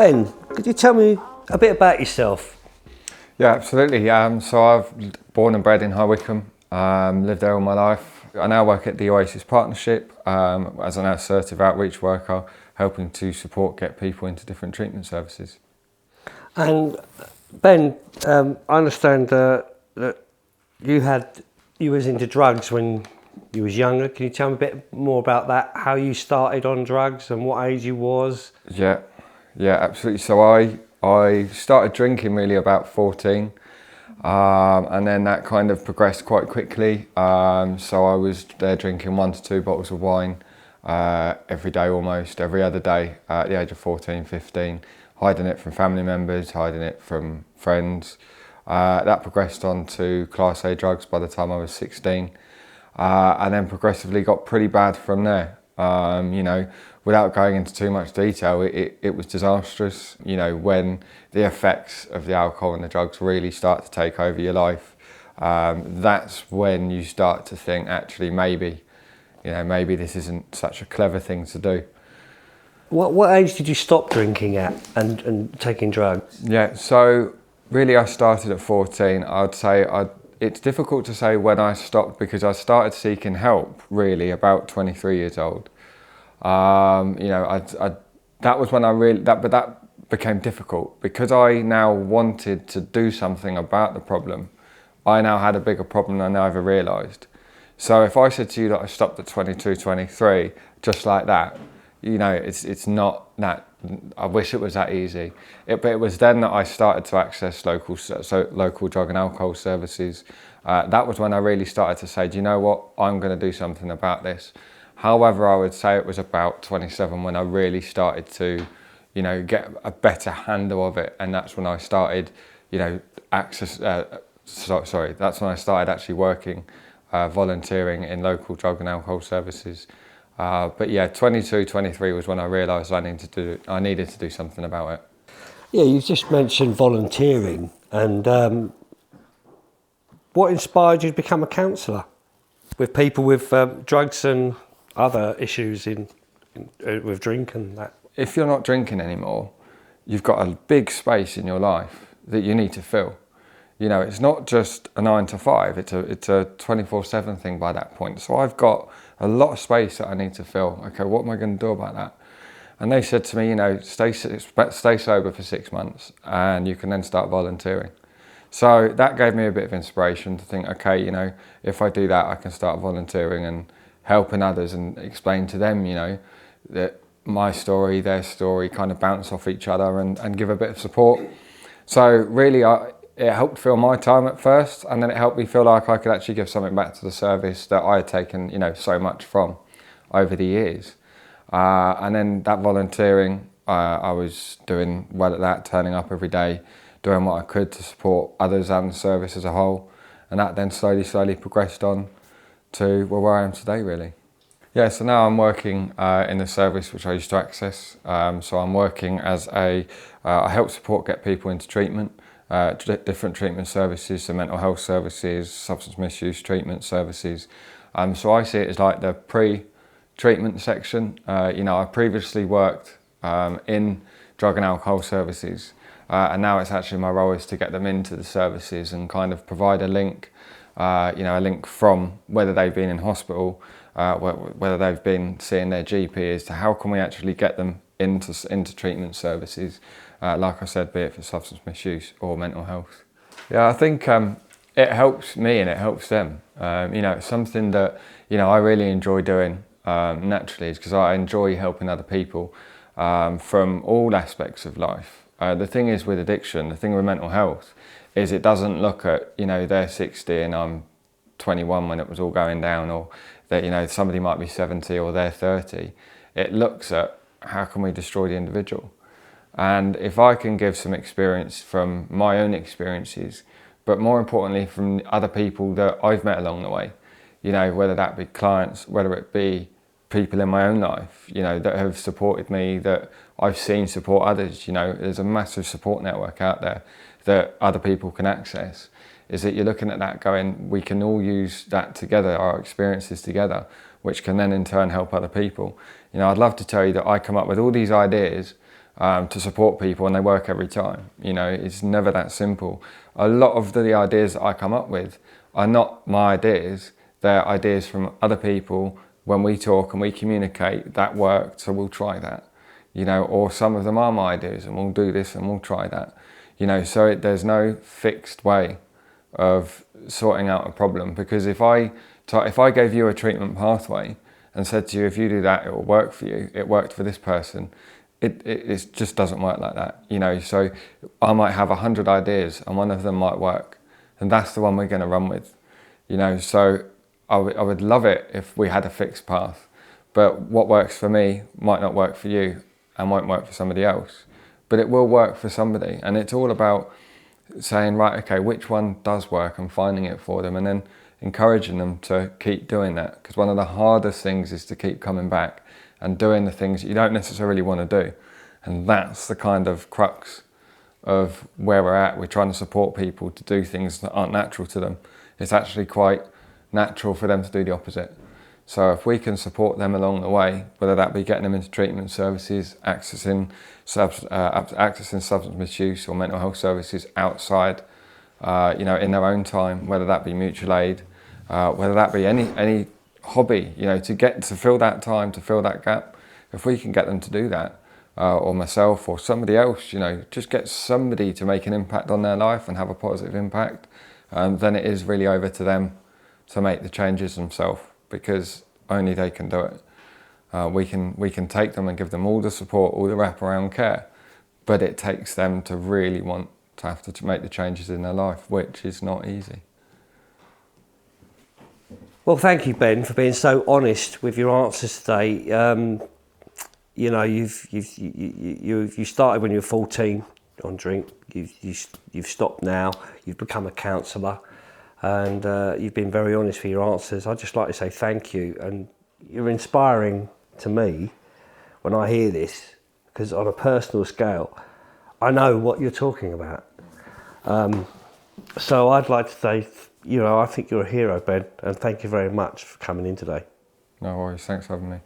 Ben, could you tell me a bit about yourself? Yeah, absolutely. So I've born and bred in High Wycombe, lived there all my life. I now work at the Oasis Partnership as an assertive outreach worker, helping to get people into different treatment services. And Ben, I understand that you was into drugs when you was younger. Can you tell me a bit more about that? How you started on drugs and what age you was? Yeah, absolutely. So I started drinking really about 14, and then that kind of progressed quite quickly. So I was there drinking 1 to 2 bottles of wine every day, almost every other day at the age of 14, 15, hiding it from family members, hiding it from friends. That progressed on to Class A drugs by the time I was 16, and then progressively got pretty bad from there. Without going into too much detail, it was disastrous. When the effects of the alcohol and the drugs really start to take over your life, that's when you start to think, actually, maybe this isn't such a clever thing to do. What age did you stop drinking at and taking drugs? Yeah, so really I started at 14. I'd say it's difficult to say when I stopped because I started seeking help really about 23 years old. That was when that became difficult because I now wanted to do something about the problem. I now had a bigger problem than I ever realised. So if I said to you that I stopped at 22, 23, just like that, it's not that. I wish it was that easy. But it was then that I started to access local drug and alcohol services. That was when I really started to say, do you know what? I'm going to do something about this. However, I would say it was about 27 when I really started to, get a better handle of it, and that's when I started, that's when I started actually working, volunteering in local drug and alcohol services. But yeah, 22, 23 was when I realised I needed to do something about it. Yeah, you just mentioned volunteering, and what inspired you to become a counsellor with people with drugs and other issues with drink and that? If you're not drinking anymore, you've got a big space in your life that you need to fill. It's not just a 9 to 5, it's a 24/7 thing by that point. So I've got a lot of space that I need to fill. Okay, what am I going to do about that? And they said to me, stay sober for 6 months and you can then start volunteering. So that gave me a bit of inspiration to think, okay, if I do that, I can start volunteering and helping others and explain to them, that my story, their story kind of bounce off each other and give a bit of support. So really, it helped fill my time at first, and then it helped me feel like I could actually give something back to the service that I had taken, so much from over the years. And then that volunteering, I was doing well at that, turning up every day, doing what I could to support others and the service as a whole. And that then slowly progressed on to where I am today, really. Yeah, so now I'm working in the service which I used to access. So I'm working as I help get people into treatment, different treatment services, so mental health services, substance misuse treatment services. So I see it as like the pre-treatment section. I previously worked in drug and alcohol services, and now it's actually my role is to get them into the services and kind of provide a link, a link from whether they've been in hospital, whether they've been seeing their GP, as to how can we actually get them into treatment services, like I said, be it for substance misuse or mental health. Yeah, I think it helps me and it helps them. It's something that I really enjoy doing naturally, because I enjoy helping other people from all aspects of life. The thing is with addiction, the thing with mental health, is it doesn't look at, they're 60 and I'm 21 when it was all going down, or that, somebody might be 70 or they're 30. It looks at how can we destroy the individual. And if I can give some experience from my own experiences, but more importantly from other people that I've met along the way, whether that be clients, whether it be people in my own life, that have supported me, that I've seen support others, there's a massive support network out there that other people can access, is that you're looking at that going, we can all use that together, our experiences together, which can then in turn help other people. I'd love to tell you that I come up with all these ideas to support people, and they work every time. You know, it's never that simple. A lot of the ideas that I come up with are not my ideas, they're ideas from other people. When we talk and we communicate, that worked, so we'll try that. You know, or some of them are my ideas, and we'll do this and we'll try that. You know, so there's no fixed way of sorting out a problem, because if I gave you a treatment pathway and said to you, if you do that, it will work for you, it worked for this person, it just doesn't work like that, you know. So I might have 100 ideas and one of them might work, and that's the one we're going to run with, you know. So I would love it if we had a fixed path, but what works for me might not work for you and won't work for somebody else, but it will work for somebody. And it's all about saying, right, okay, which one does work, and finding it for them, and then encouraging them to keep doing that. Because one of the hardest things is to keep coming back and doing the things you don't necessarily want to do. And that's the kind of crux of where we're at. We're trying to support people to do things that aren't natural to them. It's actually quite natural for them to do the opposite. So if we can support them along the way, whether that be getting them into treatment services, accessing substance misuse or mental health services outside, you know, in their own time, whether that be mutual aid, whether that be any hobby, you know, to fill that time, to fill that gap, if we can get them to do that, or myself or somebody else, you know, just get somebody to make an impact on their life and have a positive impact, then it is really over to them to make the changes themselves, because only they can do it. We can take them and give them all the support, all the wraparound care, but it takes them to really want to have to make the changes in their life, which is not easy. Well, thank you, Ben, for being so honest with your answers today. You know, you started when you were 14 on drink. You've stopped now. You've become a counsellor, and you've been very honest with your answers. I'd just like to say thank you, and you're inspiring to me when I hear this, because on a personal scale, I know what you're talking about. So I'd like to say, you know, I think you're a hero, Ben, and thank you very much for coming in today. No worries, thanks for having me.